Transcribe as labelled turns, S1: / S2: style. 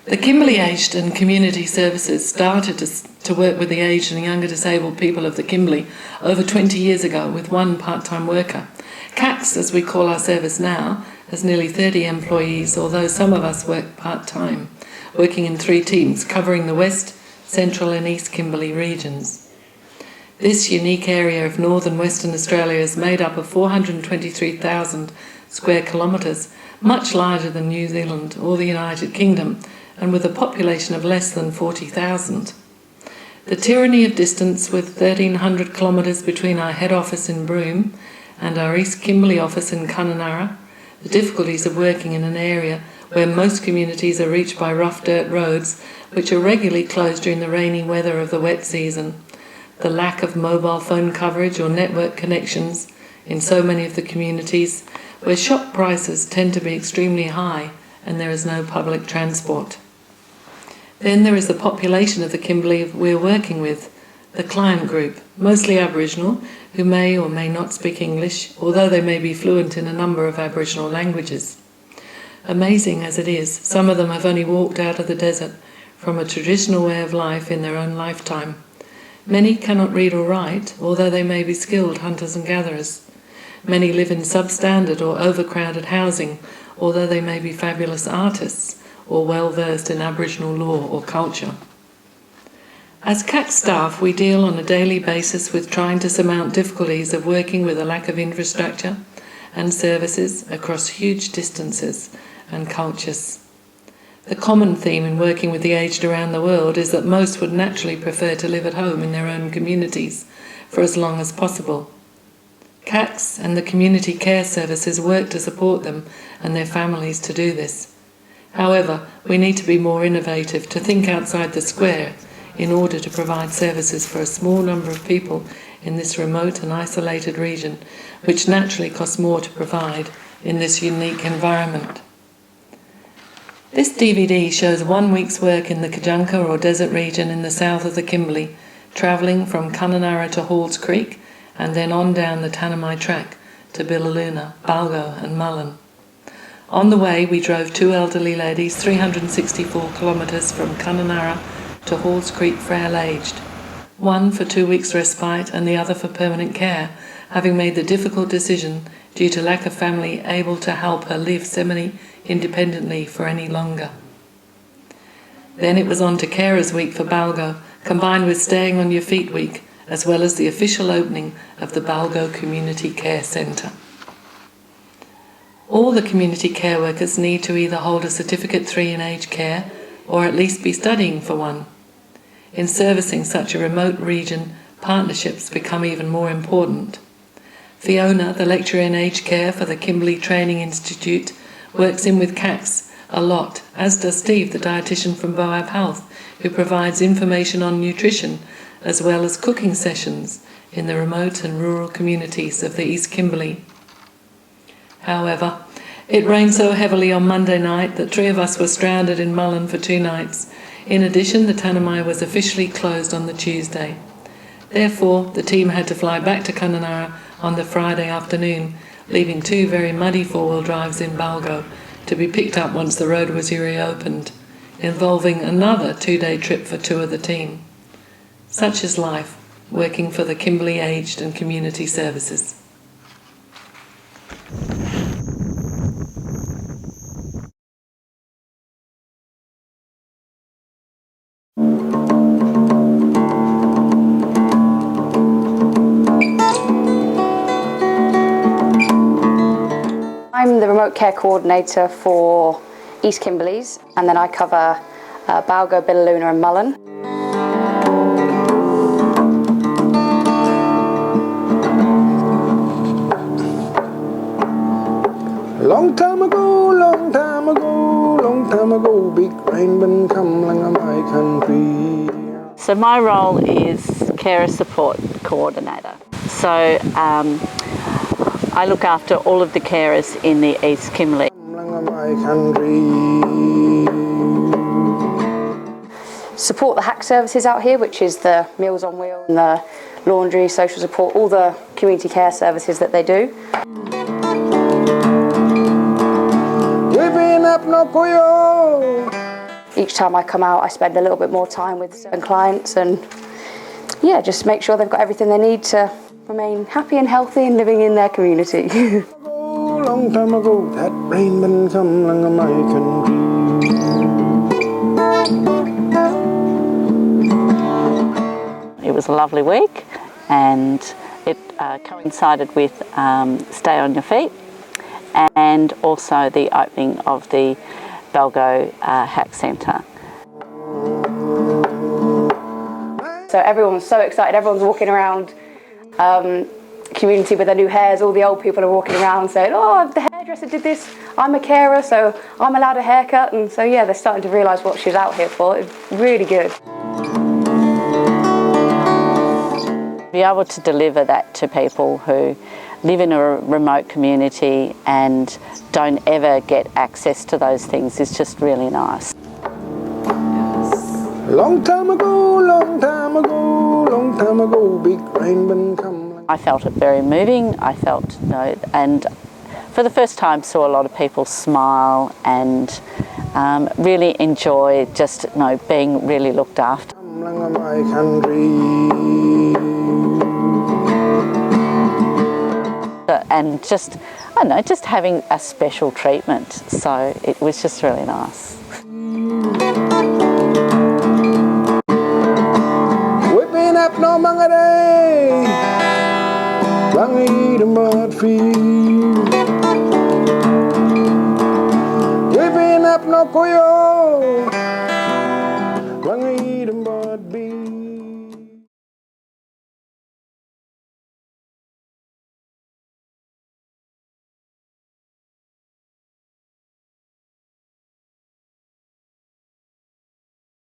S1: The Kimberley Aged and Community Services started to work with the aged and younger disabled people of the Kimberley over 20 years ago with one part-time worker. KACS, as we call our service now, has nearly 30 employees, although some of us work part-time, working in 3 teams covering the West, Central and East Kimberley regions. This unique area of northern Western Australia is made up of 423,000 square kilometres, much larger than New Zealand or the United Kingdom, and with a population of less than 40,000. The tyranny of distance, with 1,300 kilometres between our head office in Broome and our East Kimberley office in Kununurra, the difficulties of working in an area where most communities are reached by rough dirt roads, which are regularly closed during the rainy weather of the wet season, the lack of mobile phone coverage or network connections in so many of the communities, where shop prices tend to be extremely high and there is no public transport. Then there is the population of the Kimberley we're working with, the client group, mostly Aboriginal, who may or may not speak English, although they may be fluent in a number of Aboriginal languages. Amazing as it is, some of them have only walked out of the desert from a traditional way of life in their own lifetime. Many cannot read or write, although they may be skilled hunters and gatherers. Many live in substandard or overcrowded housing, although they may be fabulous artists or well-versed in Aboriginal law or culture. As KACS staff, we deal on a daily basis with trying to surmount difficulties of working with a lack of infrastructure and services across huge distances and cultures. The common theme in working with the aged around the world is that most would naturally prefer to live at home in their own communities for as long as possible. KACS and the community care services work to support them and their families to do this. However, we need to be more innovative, to think outside the square in order to provide services for a small number of people in this remote and isolated region, which naturally costs more to provide in this unique environment. This DVD shows 1 week's work in the Kajunka or desert region in the south of the Kimberley, travelling from Kununurra to Halls Creek and then on down the Tanami track to Bilaluna, Balgo and Mullen. On the way, we drove 2 elderly ladies 364 kilometres from Kununurra to Halls Creek Frail Aged, one for 2 weeks' respite and the other for permanent care, having made the difficult decision due to lack of family able to help her live semi-independently for any longer. Then it was on to Carers Week for Balgo, combined with Staying on Your Feet Week, as well as the official opening of the Balgo Community Care Centre. All the community care workers need to either hold a Certificate 3 in aged care or at least be studying for one. In servicing such a remote region, partnerships become even more important. Fiona, the lecturer in aged care for the Kimberley Training Institute, works in with KACS a lot, as does Steve, the dietitian from Boab Health, who provides information on nutrition as well as cooking sessions in the remote and rural communities of the East Kimberley. However, it rained so heavily on Monday night that 3 of us were stranded in Mullen for 2 nights. In addition, the Tanami was officially closed on the Tuesday. Therefore, the team had to fly back to Kununurra on the Friday afternoon, leaving 2 very muddy 4-wheel drives in Balgo to be picked up once the road was reopened, involving another 2-day trip for 2 of the team. Such is life, working for the Kimberley Aged and Community Services.
S2: I'm the remote care coordinator for East Kimberleys, and then I cover Balgo, Bilaluna and Mullen.
S3: Long time ago, long time ago, long time ago, big rain been coming on my country.
S4: So my role is carer support coordinator. So I look after all of the carers in the East Kimberley.
S2: Support the HAC services out here, which is the Meals on Wheels and the laundry, social support, all the community care services that they do. each time I come out I spend a little bit more time with certain clients and yeah, just make sure they've got everything they need to remain happy and healthy and living in their community.
S3: Long time ago, that rain been come along my country.
S4: It was a lovely week, and it coincided with Stay on Your Feet and also the opening of the Belgo Hack Centre.
S2: So everyone's so excited, everyone's walking around community with their new hairs, all the old people are walking around saying, oh, the hairdresser did this, I'm a carer, so I'm allowed a haircut, and so yeah, they're starting to realise what she's out here for. It's really good.
S4: Be able to deliver that to people who live in a remote community and don't ever get access to those things is just really nice.
S3: Long time ago, long time ago, long time ago, big rain been come.
S4: I felt it very moving. I felt, and for the first time saw a lot of people smile and really enjoy just, being really looked after.
S3: My country.
S4: And just, I don't know, just having a special treatment. So it was just really nice.
S3: Whipping up no mangere, bangi the mud field. Whipping up no koyo, bangi the mud beat.